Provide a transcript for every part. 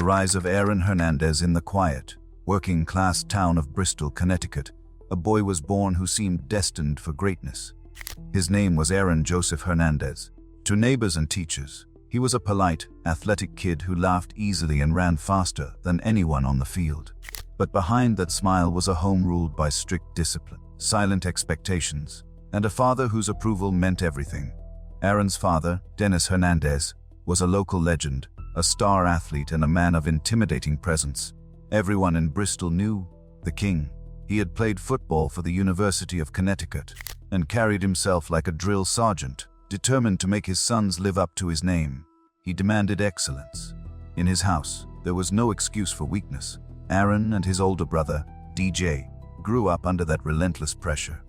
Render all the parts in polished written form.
the rise of Aaron Hernandez in the quiet, working-class town of Bristol, Connecticut, a boy was born who seemed destined for greatness. His name was Aaron Joseph Hernandez. To neighbors and teachers, he was a polite, athletic kid who laughed easily and ran faster than anyone on the field. But behind that smile was a home ruled by strict discipline, silent expectations, and a father whose approval meant everything. Aaron's father, Dennis Hernandez, was a local legend, a star athlete and a man of intimidating presence. Everyone in Bristol knew the king. He had played football for the University of Connecticut and carried himself like a drill sergeant, determined to make his sons live up to his name. He demanded excellence. In his house, there was no excuse for weakness. Aaron and his older brother, DJ, grew up under that relentless pressure.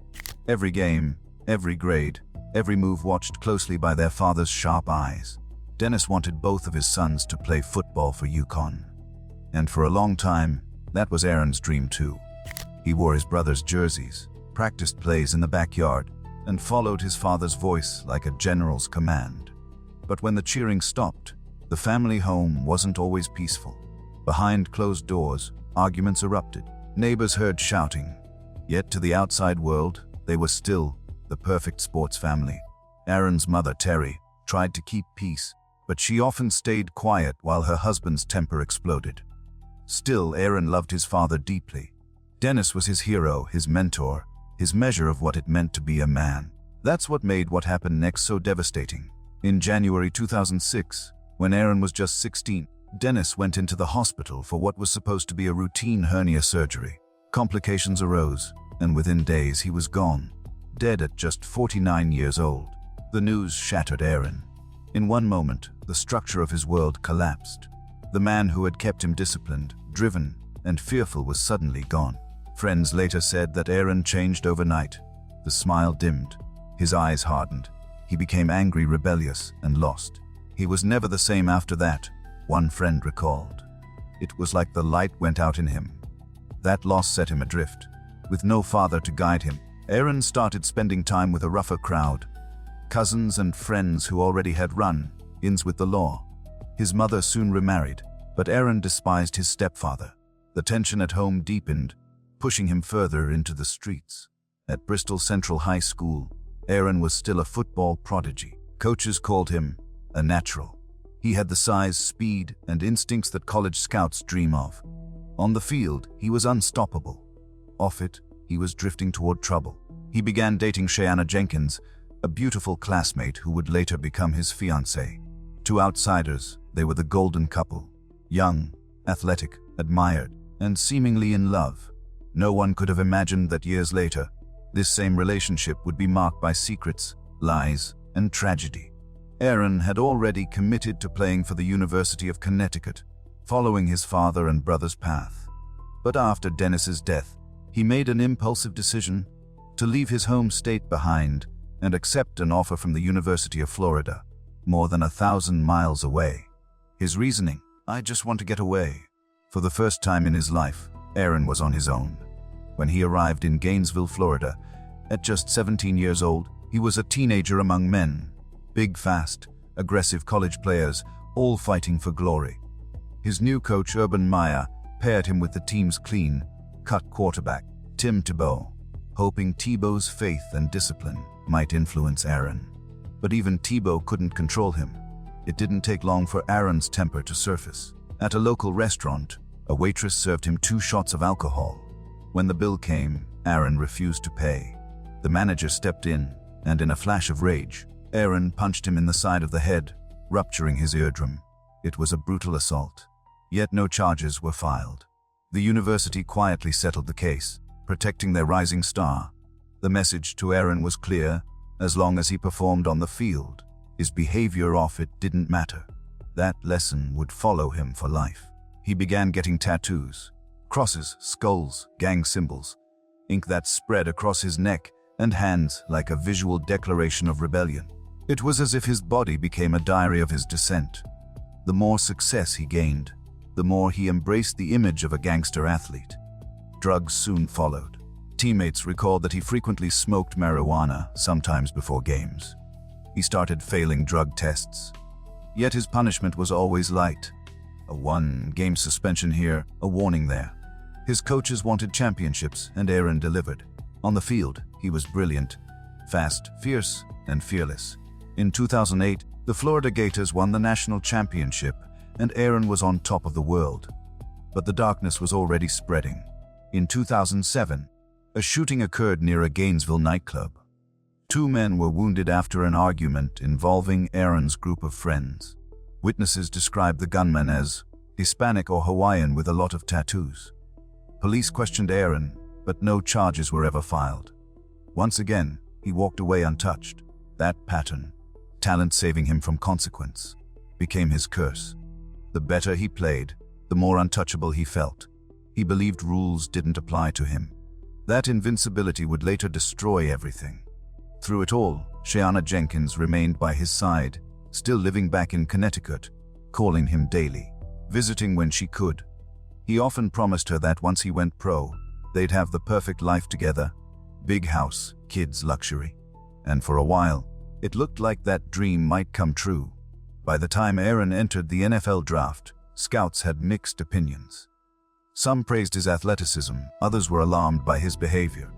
Every game, every grade, every move watched closely by their father's sharp eyes. Dennis wanted both of his sons to play football for UConn. And for a long time, that was Aaron's dream too. He wore his brother's jerseys, practiced plays in the backyard, and followed his father's voice like a general's command. But when the cheering stopped, the family home wasn't always peaceful. Behind closed doors, arguments erupted. Neighbors heard shouting. Yet to the outside world, they were still the perfect sports family. Aaron's mother, Terry, tried to keep peace, but she often stayed quiet while her husband's temper exploded. Still, Aaron loved his father deeply. Dennis was his hero, his mentor, his measure of what it meant to be a man. That's what made what happened next so devastating. In January 2006, when Aaron was just 16, Dennis went into the hospital for what was supposed to be a routine hernia surgery. Complications arose, and within days he was gone, dead at just 49 years old. The news shattered Aaron. In one moment, the structure of his world collapsed. The man who had kept him disciplined, driven, and fearful was suddenly gone. Friends later said that Aaron changed overnight. The smile dimmed, his eyes hardened. He became angry, rebellious, and lost. He was never the same after that, one friend recalled. It was like the light went out in him. That loss set him adrift. With no father to guide him, Aaron started spending time with a rougher crowd, cousins and friends who already had run-ins with the law. His mother soon remarried, but Aaron despised his stepfather. The tension at home deepened, pushing him further into the streets. At Bristol Central High School, Aaron was still a football prodigy. Coaches called him a natural. He had the size, speed, and instincts that college scouts dream of. On the field, he was unstoppable. Off it, he was drifting toward trouble. He began dating Shayana Jenkins, a beautiful classmate who would later become his fiancée. To outsiders, they were the golden couple. Young, athletic, admired, and seemingly in love. No one could have imagined that years later, this same relationship would be marked by secrets, lies, and tragedy. Aaron had already committed to playing for the University of Connecticut, following his father and brother's path. But after Dennis's death, he made an impulsive decision to leave his home state behind and accept an offer from the University of Florida, more than 1,000 miles away. His reasoning: I just want to get away. For the first time in his life, Aaron was on his own. When he arrived in Gainesville, Florida, at just 17 years old, he was a teenager among men. Big, fast, aggressive college players, all fighting for glory. His new coach, Urban Meyer, paired him with the team's clean-cut quarterback, Tim Tebow, hoping Tebow's faith and discipline might influence Aaron. But even Tebow couldn't control him. It didn't take long for Aaron's temper to surface. At a local restaurant, a waitress served him 2 shots of alcohol. When the bill came, Aaron refused to pay. The manager stepped in, and in a flash of rage, Aaron punched him in the side of the head, rupturing his eardrum. It was a brutal assault, yet no charges were filed. The university quietly settled the case, protecting their rising star. The message to Aaron was clear: as long as he performed on the field, his behavior off it didn't matter. That lesson would follow him for life. He began getting tattoos, crosses, skulls, gang symbols, ink that spread across his neck and hands like a visual declaration of rebellion. It was as if his body became a diary of his descent. The more success he gained, the more he embraced the image of a gangster athlete. Drugs soon followed. Teammates recalled that he frequently smoked marijuana, sometimes before games. He started failing drug tests. Yet his punishment was always light: A one-game suspension here, a warning there. His coaches wanted championships, and Aaron delivered. On the field, he was brilliant, fast, fierce, and fearless. In 2008, the Florida Gators won the national championship, and Aaron was on top of the world. But the darkness was already spreading. In 2007, a shooting occurred near a Gainesville nightclub. 2 men were wounded after an argument involving Aaron's group of friends. Witnesses described the gunman as Hispanic or Hawaiian with a lot of tattoos. Police questioned Aaron, but no charges were ever filed. Once again, he walked away untouched. That pattern, talent saving him from consequence, became his curse. The better he played, the more untouchable he felt. He believed rules didn't apply to him. That invincibility would later destroy everything. Through it all, Shayanna Jenkins remained by his side, still living back in Connecticut, calling him daily, visiting when she could. He often promised her that once he went pro, they'd have the perfect life together, big house, kids, luxury. And for a while, it looked like that dream might come true. By the time Aaron entered the NFL draft, scouts had mixed opinions. Some praised his athleticism, others were alarmed by his behavior.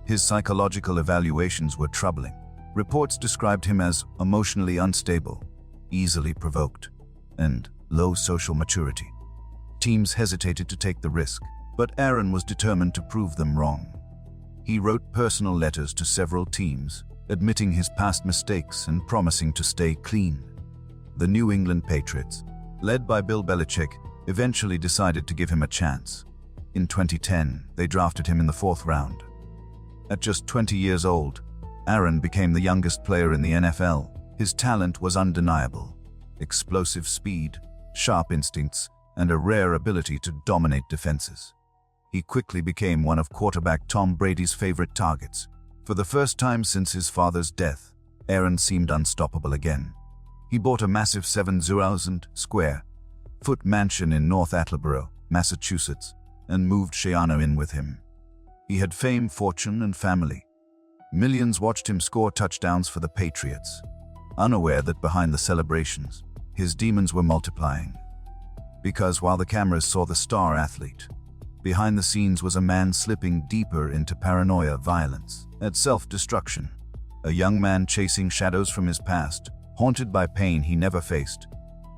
His psychological evaluations were troubling. Reports described him as emotionally unstable, easily provoked, and low social maturity. Teams hesitated to take the risk, but Aaron was determined to prove them wrong. He wrote personal letters to several teams, admitting his past mistakes and promising to stay clean. The New England Patriots, led by Bill Belichick, eventually decided to give him a chance. In 2010, they drafted him in the 4th round. At just 20 years old, Aaron became the youngest player in the NFL. His talent was undeniable. Explosive speed, sharp instincts, and a rare ability to dominate defenses. He quickly became one of quarterback Tom Brady's favorite targets. For the first time since his father's death, Aaron seemed unstoppable again. He bought a massive 7,000 square foot mansion in North Attleboro, Massachusetts, and moved Shayanna in with him. He had fame, fortune, and family. Millions watched him score touchdowns for the Patriots, unaware that behind the celebrations, his demons were multiplying. Because while the cameras saw the star athlete, behind the scenes was a man slipping deeper into paranoia, violence, and self-destruction. A young man chasing shadows from his past, haunted by pain he never faced.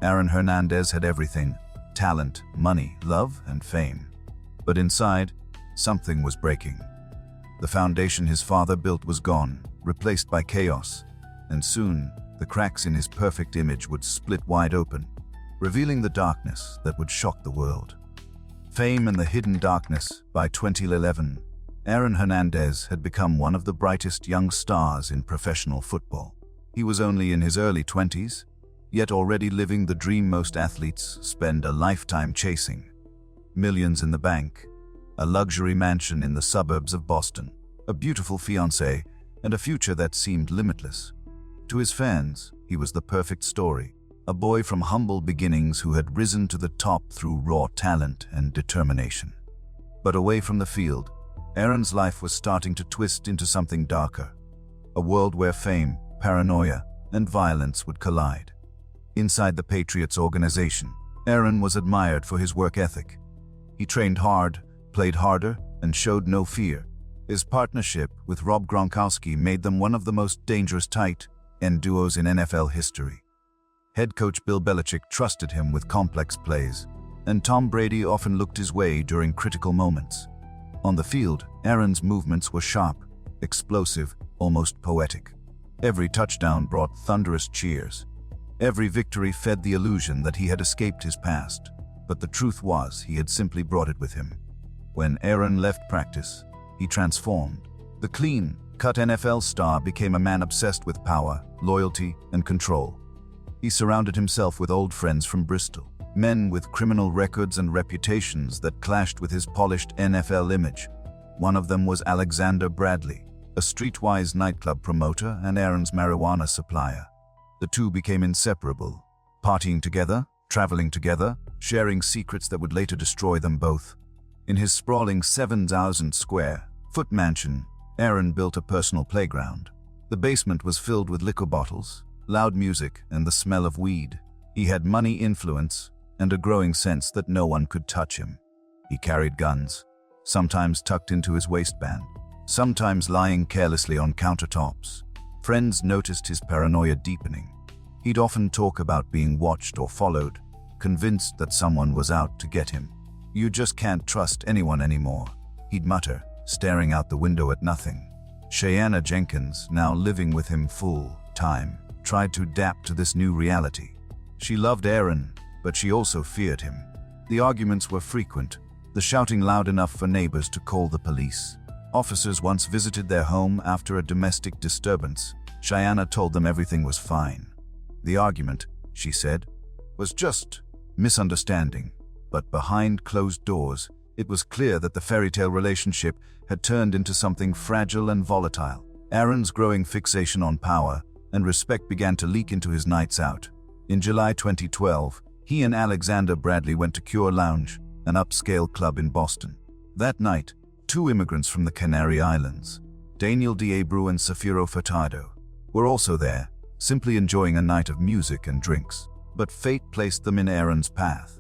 Aaron Hernandez had everything: talent, money, love, and fame. But inside, something was breaking. The foundation his father built was gone, replaced by chaos, and soon the cracks in his perfect image would split wide open, revealing the darkness that would shock the world. Fame and the Hidden Darkness. By 2011, Aaron Hernandez had become one of the brightest young stars in professional football. He was only in his early 20s, yet already living the dream most athletes spend a lifetime chasing. Millions in the bank, a luxury mansion in the suburbs of Boston, a beautiful fiancée, and a future that seemed limitless. To his fans, he was the perfect story, a boy from humble beginnings who had risen to the top through raw talent and determination. But away from the field, Aaron's life was starting to twist into something darker, a world where fame, paranoia, and violence would collide. Inside the Patriots organization, Aaron was admired for his work ethic. He trained hard, played harder, and showed no fear. His partnership with Rob Gronkowski made them one of the most dangerous tight end duos in NFL history. Head coach Bill Belichick trusted him with complex plays, and Tom Brady often looked his way during critical moments. On the field, Aaron's movements were sharp, explosive, almost poetic. Every touchdown brought thunderous cheers. Every victory fed the illusion that he had escaped his past, but the truth was he had simply brought it with him. When Aaron left practice, he transformed. The clean-cut NFL star became a man obsessed with power, loyalty, and control. He surrounded himself with old friends from Bristol, men with criminal records and reputations that clashed with his polished NFL image. One of them was Alexander Bradley, a streetwise nightclub promoter and Aaron's marijuana supplier. The two became inseparable, partying together, traveling together, sharing secrets that would later destroy them both. In his sprawling 7,000 square foot mansion, Aaron built a personal playground. The basement was filled with liquor bottles, loud music, and the smell of weed. He had money, influence, and a growing sense that no one could touch him. He carried guns, sometimes tucked into his waistband, sometimes lying carelessly on countertops. Friends noticed his paranoia deepening. He'd often talk about being watched or followed, convinced that someone was out to get him. "You just can't trust anyone anymore," he'd mutter, staring out the window at nothing. Cheyenne Jenkins, now living with him full-time, tried to adapt to this new reality. She loved Aaron, but she also feared him. The arguments were frequent, the shouting loud enough for neighbors to call the police. Officers once visited their home after a domestic disturbance. Cheyenne told them everything was fine. The argument, she said, was just misunderstanding. But behind closed doors, it was clear that the fairy tale relationship had turned into something fragile and volatile. Aaron's growing fixation on power and respect began to leak into his nights out. In July 2012, he and Alexander Bradley went to Cure Lounge, an upscale club in Boston. That night, two immigrants from the Canary Islands, Daniel D'Abreu and Safiro Furtado, were also there, simply enjoying a night of music and drinks. But fate placed them in Aaron's path.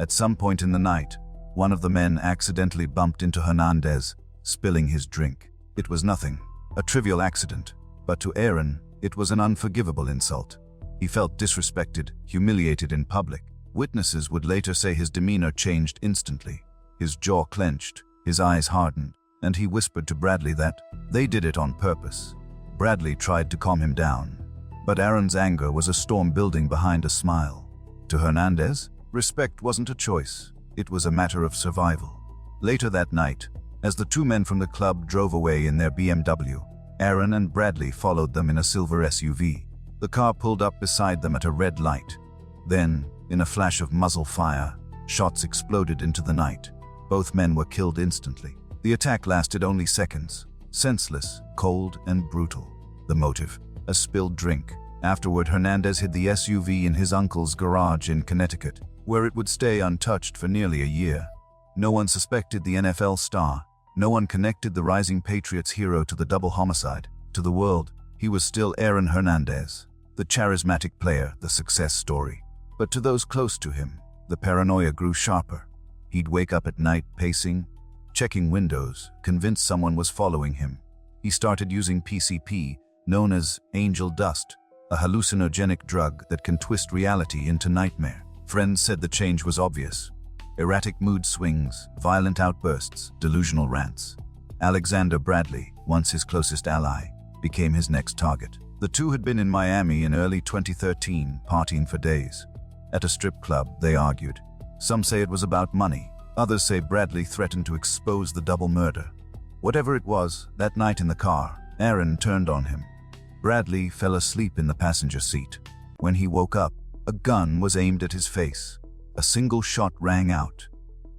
At some point in the night, one of the men accidentally bumped into Hernandez, spilling his drink. It was nothing, a trivial accident, but to Aaron, it was an unforgivable insult. He felt disrespected, humiliated in public. Witnesses would later say his demeanor changed instantly. His jaw clenched, his eyes hardened, and he whispered to Bradley that they did it on purpose. Bradley tried to calm him down, but Aaron's anger was a storm building behind a smile. To Hernandez, respect wasn't a choice, it was a matter of survival. Later that night, as the two men from the club drove away in their BMW, Aaron and Bradley followed them in a silver SUV. The car pulled up beside them at a red light. Then, in a flash of muzzle fire, shots exploded into the night. Both men were killed instantly. The attack lasted only seconds, senseless, cold, and brutal. The motive? A spilled drink. Afterward, Hernandez hid the SUV in his uncle's garage in Connecticut, where it would stay untouched for nearly a year. No one suspected the NFL star. No one connected the rising Patriots hero to the double homicide. To the world, he was still Aaron Hernandez, the charismatic player, the success story. But to those close to him, the paranoia grew sharper. He'd wake up at night pacing, checking windows, convinced someone was following him. He started using PCP, known as angel dust, a hallucinogenic drug that can twist reality into nightmare. Friends said the change was obvious. Erratic mood swings, violent outbursts, delusional rants. Alexander Bradley, once his closest ally, became his next target. The two had been in Miami in early 2013, partying for days. At a strip club, they argued. Some say it was about money. Others say Bradley threatened to expose the double murder. Whatever it was, that night in the car, Aaron turned on him. Bradley fell asleep in the passenger seat. When he woke up, a gun was aimed at his face. A single shot rang out.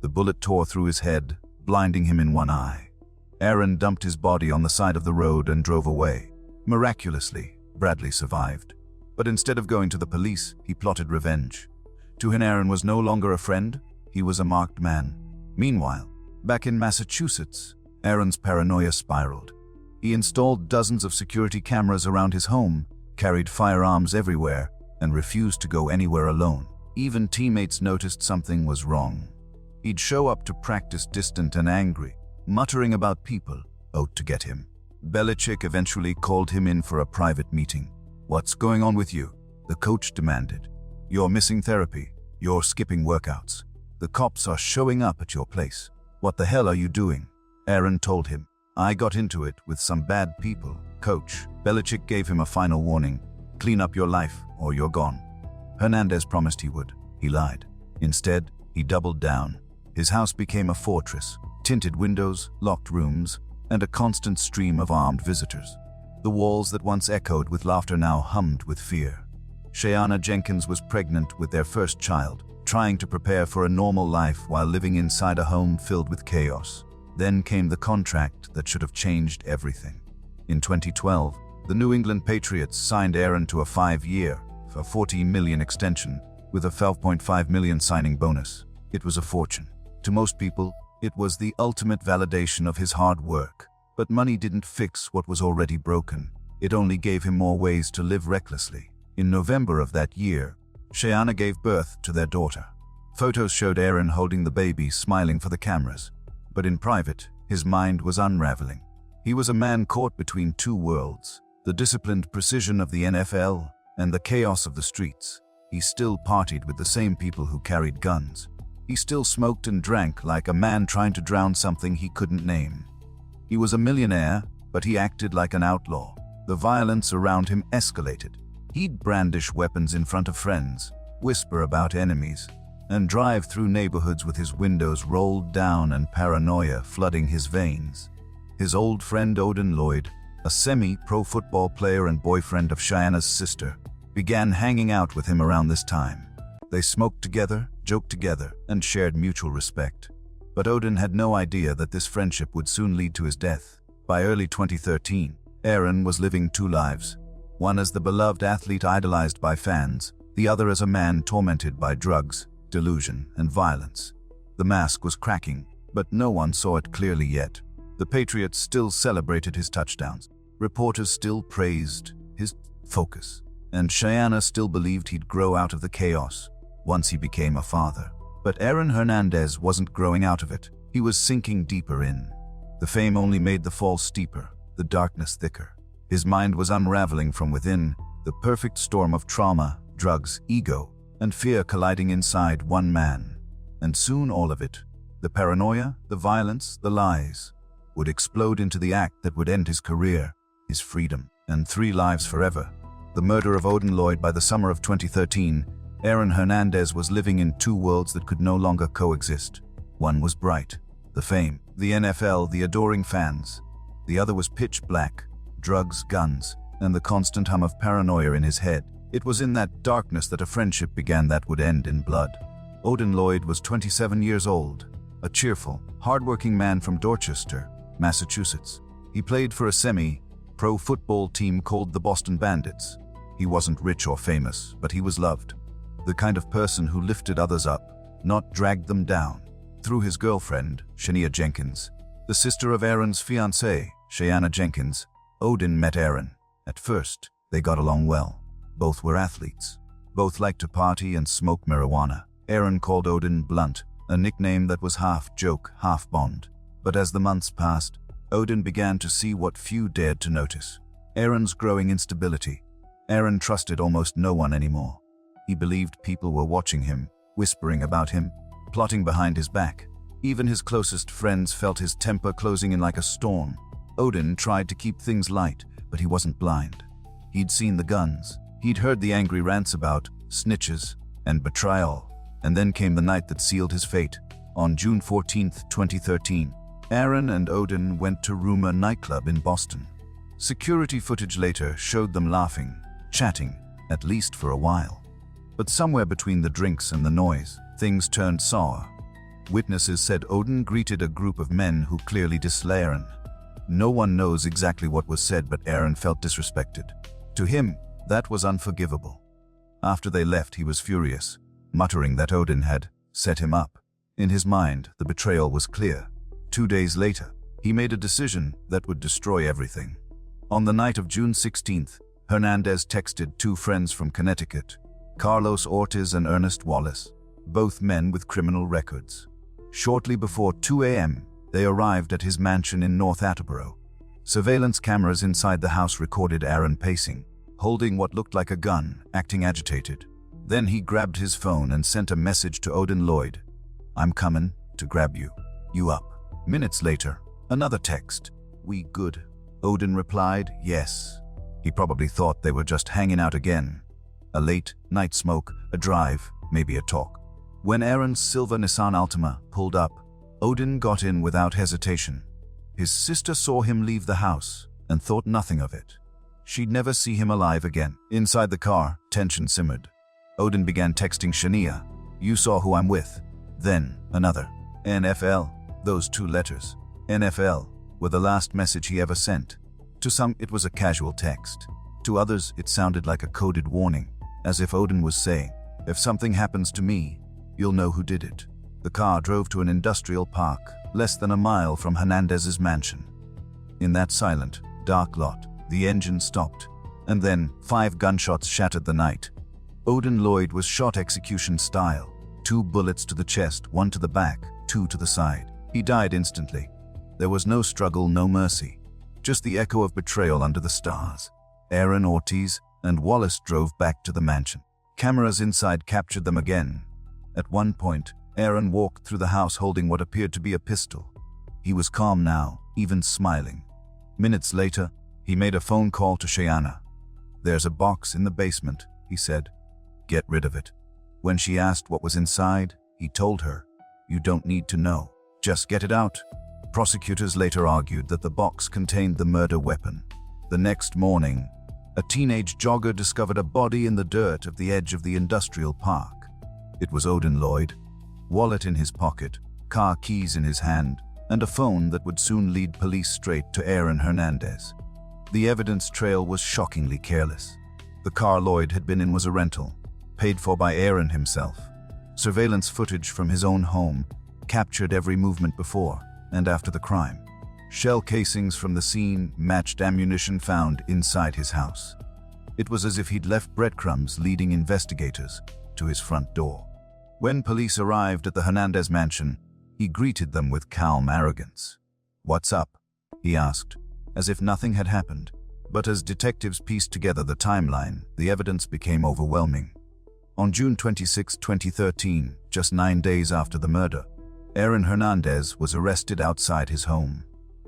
The bullet tore through his head, blinding him in one eye. Aaron dumped his body on the side of the road and drove away. Miraculously, Bradley survived. But instead of going to the police, he plotted revenge. To him, Aaron was no longer a friend, he was a marked man. Meanwhile, back in Massachusetts, Aaron's paranoia spiraled. He installed dozens of security cameras around his home, carried firearms everywhere, and refused to go anywhere alone. Even teammates noticed something was wrong. He'd show up to practice distant and angry, muttering about people out to get him. Belichick eventually called him in for a private meeting. "What's going on with you?" the coach demanded. "You're missing therapy. You're skipping workouts. The cops are showing up at your place. What the hell are you doing?" Aaron told him. "I got into it with some bad people, coach." Belichick gave him a final warning. "Clean up your life or you're gone." Hernandez promised he would. He lied. Instead, he doubled down. His house became a fortress, tinted windows, locked rooms, and a constant stream of armed visitors. The walls that once echoed with laughter now hummed with fear. Cheyenne Jenkins was pregnant with their first child, trying to prepare for a normal life while living inside a home filled with chaos. Then came the contract that should have changed everything. In 2012, the New England Patriots signed Aaron to a 5-year, for $40 million extension, with a $12.5 million signing bonus. It was a fortune. To most people, it was the ultimate validation of his hard work. But money didn't fix what was already broken. It only gave him more ways to live recklessly. In November of that year, Cheyenne gave birth to their daughter. Photos showed Aaron holding the baby, smiling for the cameras. But in private, his mind was unraveling. He was a man caught between two worlds, the disciplined precision of the NFL and the chaos of the streets. He still partied with the same people who carried guns. He still smoked and drank like a man trying to drown something he couldn't name. He was a millionaire, but he acted like an outlaw. The violence around him escalated. He'd brandish weapons in front of friends, whisper about enemies, and drive through neighborhoods with his windows rolled down and paranoia flooding his veins. His old friend Odin Lloyd, a semi-pro football player and boyfriend of Cheyenne's sister, began hanging out with him around this time. They smoked together, joked together, and shared mutual respect. But Odin had no idea that this friendship would soon lead to his death. By early 2013, Aaron was living two lives, one as the beloved athlete idolized by fans, the other as a man tormented by drugs, delusion, and violence. The mask was cracking, but no one saw it clearly yet. The Patriots still celebrated his touchdowns. Reporters still praised his focus. And Cheyenne still believed he'd grow out of the chaos once he became a father. But Aaron Hernandez wasn't growing out of it. He was sinking deeper in. The fame only made the fall steeper, the darkness thicker. His mind was unraveling from within, the perfect storm of trauma, drugs, ego, and fear colliding inside one man. And soon all of it, the paranoia, the violence, the lies, would explode into the act that would end his career, his freedom, and 3 lives forever. The murder of Odin Lloyd. By the summer of 2013, Aaron Hernandez was living in 2 worlds that could no longer coexist. One was bright, the fame, the NFL, the adoring fans. The other was pitch black, drugs, guns, and the constant hum of paranoia in his head. It was in that darkness that a friendship began that would end in blood. Odin Lloyd was 27 years old, a cheerful, hardworking man from Dorchester, Massachusetts. He played for a semi-pro football team called the Boston Bandits. He wasn't rich or famous, but he was loved. The kind of person who lifted others up, not dragged them down. Through his girlfriend, Shania Jenkins, the sister of Aaron's fiancée, Cheyenne Jenkins, Odin met Aaron. At first, they got along well. Both were athletes. Both liked to party and smoke marijuana. Aaron called Odin Blunt, a nickname that was half joke, half bond. But as the months passed, Odin began to see what few dared to notice: Aaron's growing instability. Aaron trusted almost no one anymore. He believed people were watching him, whispering about him, plotting behind his back. Even his closest friends felt his temper closing in like a storm. Odin tried to keep things light, but he wasn't blind. He'd seen the guns. He'd heard the angry rants about snitches and betrayal. And then came the night that sealed his fate. On June 14, 2013, Aaron and Odin went to Rumor nightclub in Boston. Security footage later showed them laughing, chatting, at least for a while. But somewhere between the drinks and the noise, things turned sour. Witnesses said Odin greeted a group of men who clearly disliked Aaron. No one knows exactly what was said, but Aaron felt disrespected. To him, that was unforgivable. After they left, he was furious, muttering that Odin had set him up. In his mind, the betrayal was clear. 2 days later, he made a decision that would destroy everything. On the night of June 16th, Hernandez texted 2 friends from Connecticut, Carlos Ortiz and Ernest Wallace, both men with criminal records. Shortly before 2 a.m., they arrived at his mansion in North Attleboro. Surveillance cameras inside the house recorded Aaron pacing, holding what looked like a gun, acting agitated. Then he grabbed his phone and sent a message to Odin Lloyd. "I'm coming to grab you. You up?" Minutes later, another text. "We good?" Odin replied, "Yes." He probably thought they were just hanging out again. A late night smoke, a drive, maybe a talk. When Aaron's silver Nissan Altima pulled up, Odin got in without hesitation. His sister saw him leave the house and thought nothing of it. She'd never see him alive again. Inside the car, tension simmered. Odin began texting Shania, "You saw who I'm with." Then another. NFL. Those 2 letters, NFL, were the last message he ever sent. To some, it was a casual text. To others, it sounded like a coded warning, as if Odin was saying, "If something happens to me, you'll know who did it." The car drove to an industrial park, less than a mile from Hernandez's mansion. In that silent, dark lot, the engine stopped, and then 5 gunshots shattered the night. Odin Lloyd was shot execution style, 2 bullets to the chest, 1 to the back, 2 to the side. He died instantly. There was no struggle, no mercy. Just the echo of betrayal under the stars. Aaron, Ortiz, and Wallace drove back to the mansion. Cameras inside captured them again. At one point, Aaron walked through the house holding what appeared to be a pistol. He was calm now, even smiling. Minutes later, he made a phone call to Cheyenne. "There's a box in the basement," he said. "Get rid of it." When she asked what was inside, he told her, "You don't need to know. Just get it out." Prosecutors later argued that the box contained the murder weapon. The next morning, a teenage jogger discovered a body in the dirt at the edge of the industrial park. It was Odin Lloyd, wallet in his pocket, car keys in his hand, and a phone that would soon lead police straight to Aaron Hernandez. The evidence trail was shockingly careless. The car Lloyd had been in was a rental, paid for by Aaron himself. Surveillance footage from his own home captured every movement before and after the crime. Shell casings from the scene matched ammunition found inside his house. It was as if he'd left breadcrumbs leading investigators to his front door. When police arrived at the Hernandez mansion, he greeted them with calm arrogance. "What's up?" he asked, as if nothing had happened. But as detectives pieced together the timeline, the evidence became overwhelming. On June 26, 2013, just 9 days after the murder, Aaron Hernandez was arrested outside his home.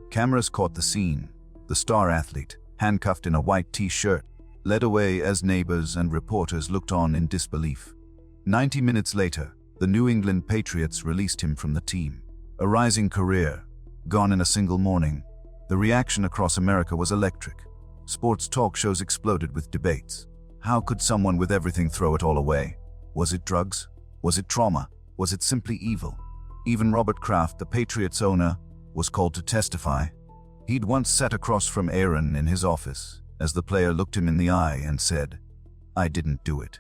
Cameras caught the scene. The star athlete, handcuffed in a white t-shirt, led away as neighbors and reporters looked on in disbelief. 90 minutes later, the New England Patriots released him from the team. A rising career, gone in a single morning. The reaction across America was electric. Sports talk shows exploded with debates. How could someone with everything throw it all away? Was it drugs? Was it trauma? Was it simply evil? Even Robert Kraft, the Patriots owner, was called to testify. He'd once sat across from Aaron in his office as the player looked him in the eye and said, "I didn't do it."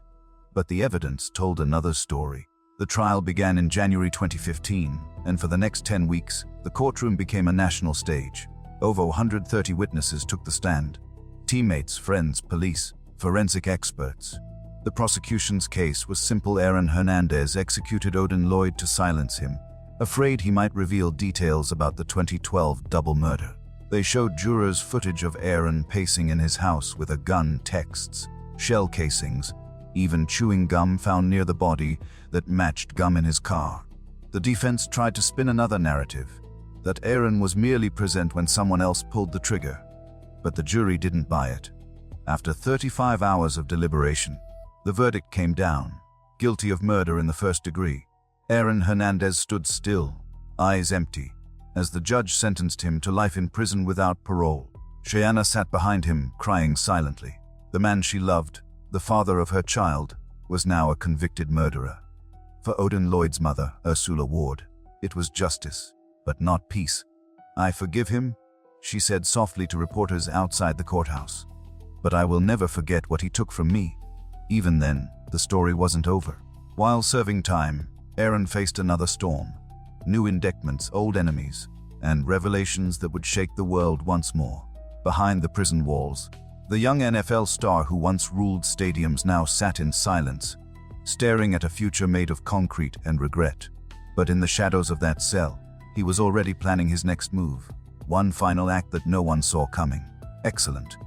But the evidence told another story. The trial began in January 2015, and for the next 10 weeks, the courtroom became a national stage. Over 130 witnesses took the stand. Teammates, friends, police, forensic experts. The prosecution's case was simple. Aaron Hernandez executed Odin Lloyd to silence him, afraid he might reveal details about the 2012 double murder. They showed jurors footage of Aaron pacing in his house with a gun, texts, shell casings, even chewing gum found near the body that matched gum in his car. The defense tried to spin another narrative, that Aaron was merely present when someone else pulled the trigger. But the jury didn't buy it. After 35 hours of deliberation, the verdict came down, guilty of murder in the first degree. Aaron Hernandez stood still, eyes empty, as the judge sentenced him to life in prison without parole. Cheyenne sat behind him, crying silently. The man she loved, the father of her child, was now a convicted murderer. For Odin Lloyd's mother, Ursula Ward, it was justice, but not peace. "I forgive him," she said softly to reporters outside the courthouse. "But I will never forget what he took from me." Even then, the story wasn't over. While serving time, Aaron faced another storm. New indictments, old enemies, and revelations that would shake the world once more. Behind the prison walls, the young NFL star who once ruled stadiums now sat in silence, staring at a future made of concrete and regret. But in the shadows of that cell, he was already planning his next move. One final act that no one saw coming. Excellent.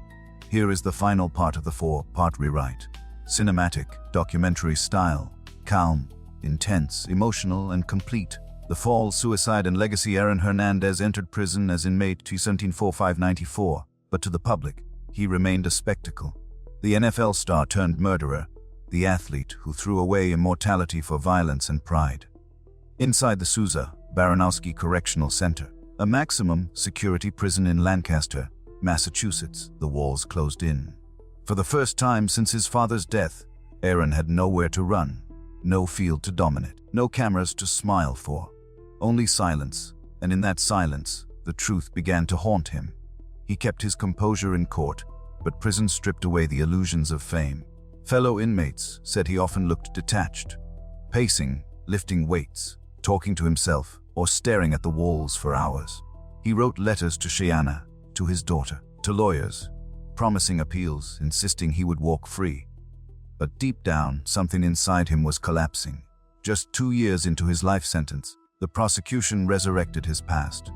Here is the final part of the 4-part rewrite. Cinematic, documentary style, calm, intense, emotional, and complete. The Fall, Suicide, and Legacy. Aaron Hernandez entered prison as inmate 217-4594, but to the public, he remained a spectacle. The NFL star turned murderer, the athlete who threw away immortality for violence and pride. Inside the Sousa Baranowski Correctional Center, a maximum security prison in Lancaster, Massachusetts, the walls closed in. For the first time since his father's death, Aaron had nowhere to run, no field to dominate, no cameras to smile for. Only silence, and in that silence, the truth began to haunt him. He kept his composure in court, but prison stripped away the illusions of fame. Fellow inmates said he often looked detached, pacing, lifting weights, talking to himself, or staring at the walls for hours. He wrote letters to Cheyenne, to his daughter, to lawyers, promising appeals, insisting he would walk free. But deep down, something inside him was collapsing. Just 2 years into his life sentence, the prosecution resurrected his past.